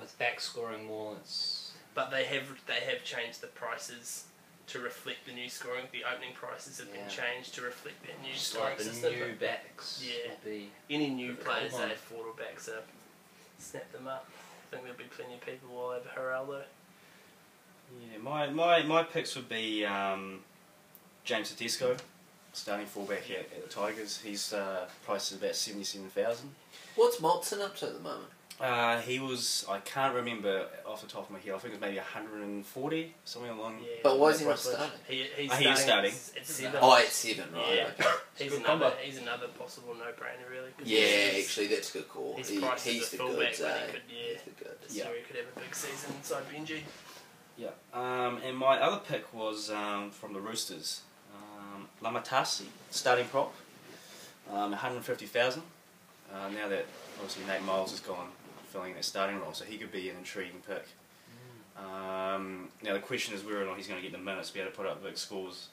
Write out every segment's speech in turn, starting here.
It's back scoring more. It's But they have changed the prices to reflect the new scoring. The opening prices have been changed to reflect their new scoring like the system. new backs. Yeah. Will be Any new players that have forward backs up, snap them up. I think there'll be plenty of people all over Geraldo. Yeah, my picks would be James Tedesco, starting fullback at the Tigers. He's priced at about 77,000. What's Motson up to at the moment? He was, I can't remember off the top of my head, I think it was maybe 140, something along. Yeah. But why is that he not price range. starting? He's is starting. At 7. Oh, at 7, right. Yeah. Okay. He's another possible no-brainer, really. Yeah, actually, that's a good call. He's priced He's as a the fullback, goods, but eh? he could, He's the goods. this year he could have a big season inside Benji. Yeah, and my other pick was from the Roosters, Lamatasi, starting prop, 150,000. Now that obviously Nate Miles is gone, filling that starting role, so he could be an intriguing pick. Now the question is whether or not he's going to get the minutes to be able to put up big scores.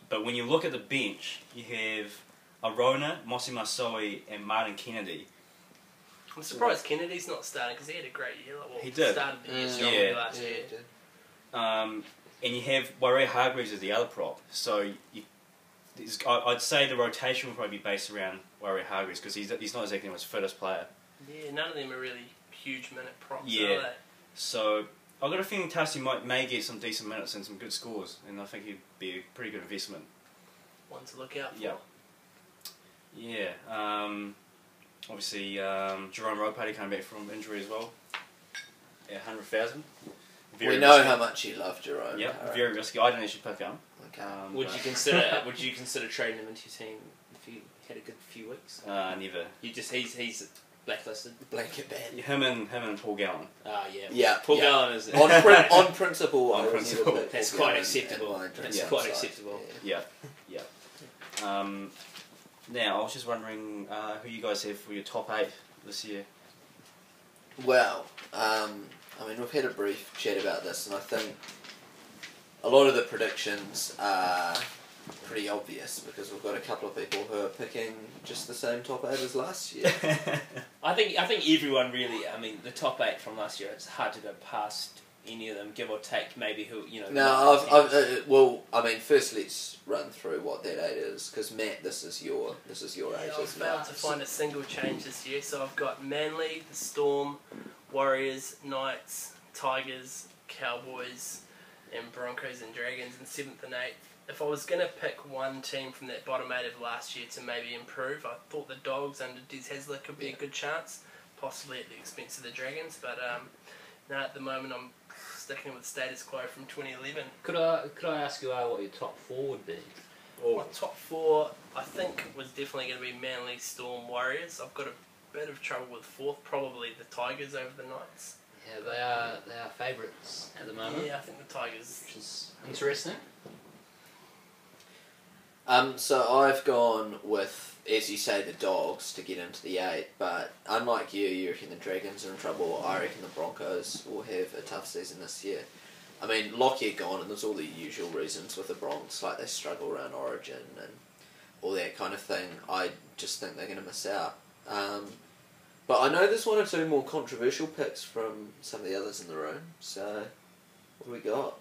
But when you look at the bench, you have Arona, Mosi Masoe, and Martin Kennedy. I'm surprised Kennedy's not starting because he had a great year. He did. Started the year strongly last year. He did. And you have Warre Hargreaves as the other prop. So I'd say the rotation will probably be based around Warre Hargreaves because he's not exactly the most fittest player. Yeah, none of them are really huge minute props, Yeah. are they? So I've got a feeling Tassi may get some decent minutes and some good scores, and I think he'd be a pretty good investment. One to look out for. Yeah. Obviously, Jerome Ropati coming back from injury as well. Yeah, 100,000. We know how much you love Jerome. Yep, very risky. I didn't actually pick him. Okay. Would you consider trading him into your team if you had a good few weeks? Never. He's blacklisted. Blanket ban. Him and Paul Gallen. Yeah. Paul Gallen is on principle. On principle. That's quite acceptable. That's quite acceptable. Yeah. Now I was just wondering who you guys have for your top 8 this year. Well, I mean, we've had a brief chat about this, and I think a lot of the predictions are pretty obvious because we've got a couple of people who are picking just the same top 8 as last year. I think everyone really. I mean, the top 8 from last year. It's hard to go past any of them, give or take. Maybe who you know. No, well, I mean, first let's run through what that 8 is because Matt, this is your 8. I've failed to find a single change this year, so I've got Manly, the Storm, Warriors, Knights, Tigers, Cowboys, and Broncos and Dragons in 7th and 8th. If I was going to pick one team from that bottom 8 of last year to maybe improve, I thought the Dogs under Des Hasler could be a good chance, possibly at the expense of the Dragons, but no, at the moment I'm sticking with status quo from 2011. Could I ask you what your top 4 would be? My top 4, I think, was definitely going to be Manly, Storm, Warriors. I've got a bit of trouble with 4th, probably the Tigers over the Knights. Yeah, they are favourites at the moment. Yeah, I think the Tigers. Which is interesting. So I've gone with, as you say, the Dogs to get into the 8, but unlike you reckon the Dragons are in trouble. I reckon the Broncos will have a tough season this year. I mean, Lockyer gone, and there's all the usual reasons with the Bronx, like they struggle around Origin and all that kind of thing. I just think they're going to miss out. But I know there's 1 or 2 more controversial picks from some of the others in the room, so what do we got?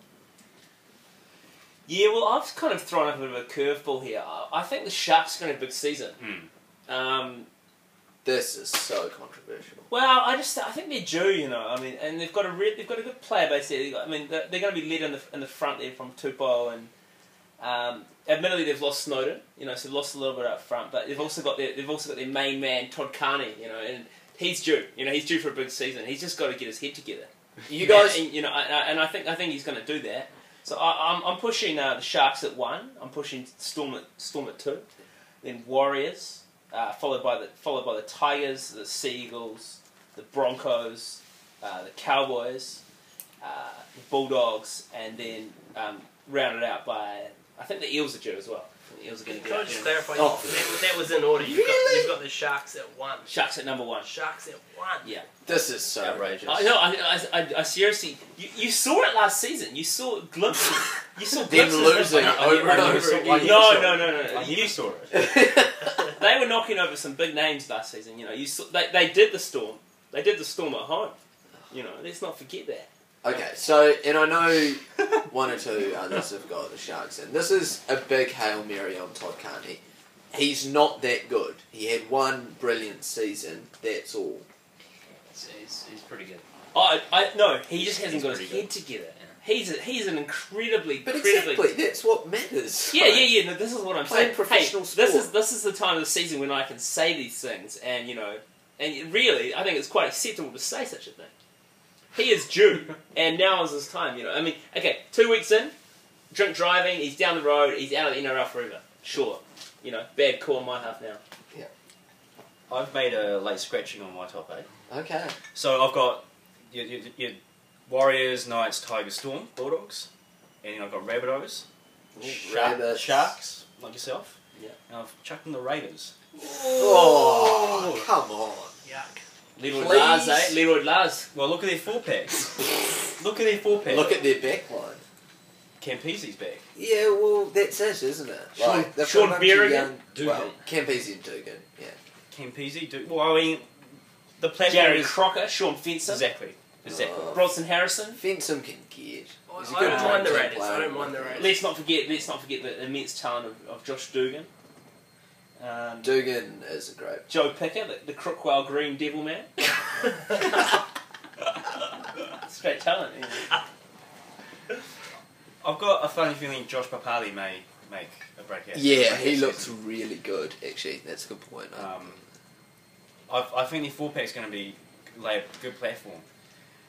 Yeah, well, I've kind of thrown up a bit of a curveball here. I think the Sharks are going to have a big season. This is so controversial. Well, I think they're due, you know. I mean, and they've got a good player base there. I mean, they're going to be led in the front there from Tupou, and admittedly they've lost Snowden, you know, so they've lost a little bit up front. But they've also got their main man Todd Carney, you know, and he's due. You know, he's due for a big season. He's just got to get his head together. You guys, and, you know, and I think he's going to do that. So I'm pushing the Sharks at 1. I'm pushing Storm at 2. Then Warriors, followed by the Tigers, the Seagulls, the Broncos, the Cowboys, the Bulldogs, and then rounded out by I think the Eels are due as well. The Eels are going to get. Can I just clarify? That was in order. You've got the Sharks at 1. Sharks at number 1. Sharks at 1. Yeah. This is so outrageous. I seriously, you saw it last season. You saw glimpses. You saw them losing over and over again. No. You saw it. They were knocking over some big names last season. You know, they did the Storm. They did the Storm at home. Let's not forget that. Okay, so, and I know one or two others have got the Sharks in. This is a big Hail Mary on Todd Carney. He's not that good. He had one brilliant season, that's all. He's pretty good. No, he just hasn't got his pretty head together. He's an incredibly, But incredibly... exactly, that's what matters. Yeah. No, this is what I'm Playing saying. professional This sport. is the time of the season when I can say these things, and really, I think it's quite acceptable to say such a thing. He is due, and now is his time. I mean, okay, 2 weeks in, drink driving, he's down the road, he's out of the NRL forever. Sure, bad call on my half now. I've made a late scratching on my top 8. Okay. So I've got your Warriors, Knights, Tigers, Storm, Bulldogs, and then I've got Rabbitohs, Rabbits. Sharks, like yourself. Yeah. And I've chucked in the Raiders. Oh, come on. Yuck. Leroy Please. Lars, eh? Leroy Lars. Well, look at their 4-packs. Look at their 4-pack. Look at their back line. Campese's back. Yeah, well, that's it, isn't it? Sean- they've got Sean a bunch of Berrigan? young- Dugan. Well, Campese and Dugan, yeah. Campese, well, I mean, the platform Jared is... Crocker, Sean Fencer, Exactly. Oh. Bronson Harrison. Fensom can get. I He's a don't good mind the team Raiders. player. I don't mind the Raiders. Let's not forget the immense talent of Josh Dugan. Dugan is a great. Joe Picker, the Crookwell Green Devil Man. Straight talent. I've got a funny feeling Josh Papali may make a breakout. Yeah, he looks really good, actually. That's a good point. I think the 4-pack's going to be lay a good platform.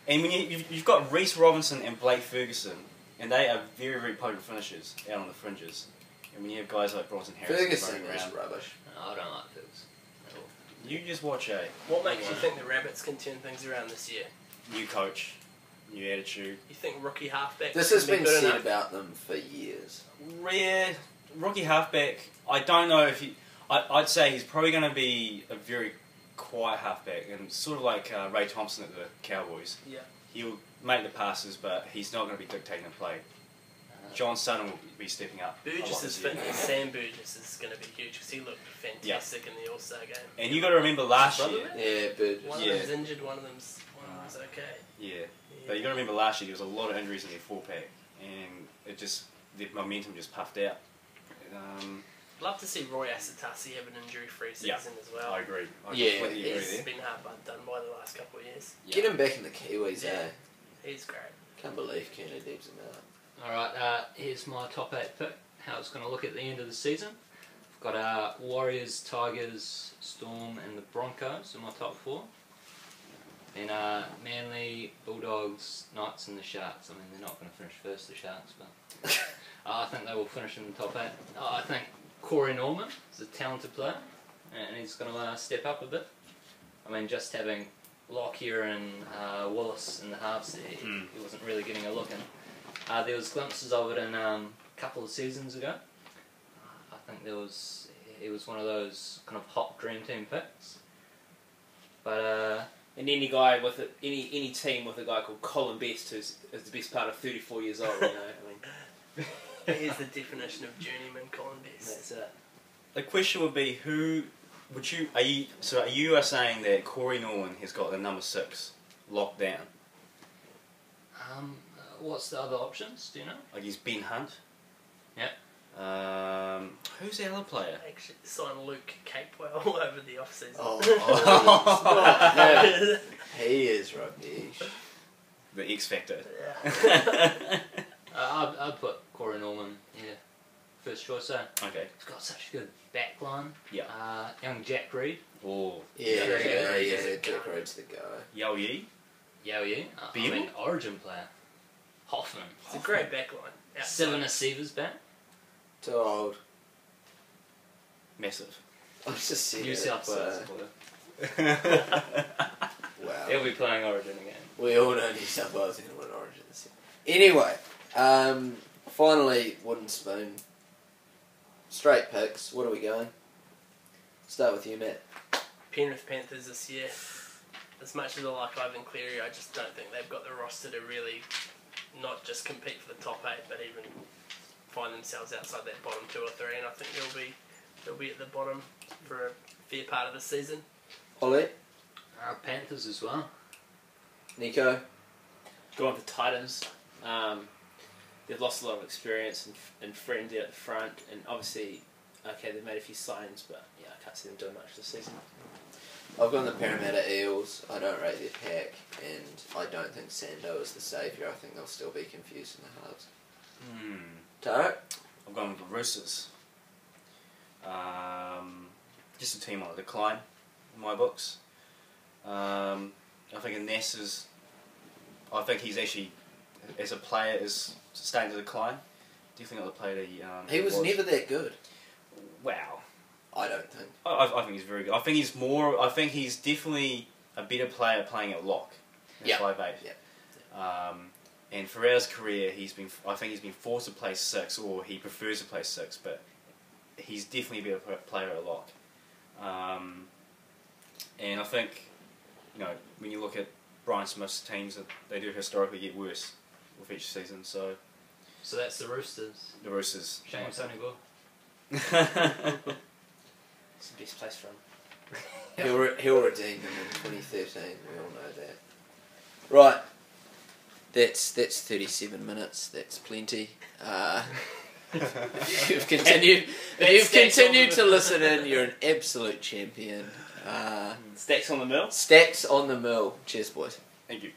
And when you've got Reece Robinson and Blake Ferguson, and they are very, very potent finishers out on the fringes. And when you have guys like Bronson Harrison Ferguson running is around, rubbish. No, I don't like Ferguson at all. you just watch a What makes you think the Rabbits can turn things around this year? new coach, new attitude. You think rookie halfback? This has can be been good said enough? about them for years. Rare rookie halfback. I don't know if he. I'd say he's probably going to be a very quiet halfback, and sort of like Ray Thompson at the Cowboys. Yeah. He'll make the passes, but he's not going to be dictating the play. John Sutton will be stepping up. a lot Burgess' this year. fitness, Sam Burgess is going to be huge because he looked fantastic in the All-Star game. And you got to remember last Brother, year. man? Yeah, Burgess. One Yeah. of them's injured, one of them's okay. Yeah, but you got to remember last year there was a lot of injuries in their 4-pack, and the momentum just puffed out. Love to see Roy Asatasi have an injury-free season Yeah. as well. I agree. I Yeah, completely agree He's there. been hard done by the last couple of years. Get him back in the Kiwis, Yeah. eh? He's great. Can't believe Kenny leaves him out. Alright, here's my top 8 pick. How it's going to look at the end of the season. I've got Warriors, Tigers, Storm, and the Broncos in my top 4. Then Manly, Bulldogs, Knights, and the Sharks. I mean, they're not going to finish first, the Sharks, but I think they will finish in the top 8. I think Corey Norman is a talented player, and he's going to step up a bit. I mean, just having Lockyer and Wallace in the halves there, he wasn't really getting a look in. There was glimpses of it in a couple of seasons ago. I think he was one of those kind of hot dream team picks. But And any guy with any team with a guy called Colin Best who's is the best part of 34 years old, I mean, Here's the definition of journeyman Colin Best. that's it. The question would be, who would you? Are you saying that Corey Norman has got the number 6 locked down? what's the other options? Do you know? Like he's Ben Hunt. Yeah. Who's the other player? Actually, signed Luke Capewell over the off-season. No, he is rubbish. The X Factor. Yeah. I'd put Corey Norman, first choice there. Okay. He's got such a good back line. Yeah. Young Jack Reed, Oh. Yeah, Very good. Jack Rhodes the guy. Yao Yi. Yao Yi. I Beagle? mean, Origin player. Hoffman. It's a great backline. Seven Seavers back. Too old. Massive. I was just saying New it, South so- Wales. Wow. He'll be playing Origin again. We all know New South Wales are going to win Origin this year. Anyway, finally, Wooden Spoon. Straight picks. What are we going? Start with you, Matt. Penrith Panthers this year. As much as I like Ivan Cleary, I just don't think they've got the roster to really not just compete for the top 8, but even find themselves outside that bottom 2 or 3. And I think they'll be at the bottom for a fair part of the season. Ollie? Panthers as well. Nico? Going for Titans. They've lost a lot of experience and friends out the front, and obviously, okay, they've made a few signings, but yeah, I can't see them doing much this season. I've gone the Parramatta Eels. I don't rate their pack, and I don't think Sando is the saviour. I think they'll still be confused in the halves. Taro? I've gone with the Roosters. Just a team on a decline in my books. I think Ness is. I think he's actually, as a player, is starting to decline. Do you think the player that He was never that good. Wow. I don't think. I think he's very good. I think he's more. I think he's definitely a better player playing at lock. Yeah. 5'8". Yeah. And throughout his career, I think he's been forced to play 6, or he prefers to play 6. But he's definitely a better player at lock. And I think, when you look at Brian Smith's teams, that they do historically get worse with each season. So that's the Roosters. the Roosters. Shame Sonny Bull. It's the best place for him. He'll redeem them in 2013. We all know that. Right. That's 37 minutes. That's plenty. If you've continued to listen in, you're an absolute champion. Stacks on the mill. Stacks on the mill. Cheers, boys. Thank you.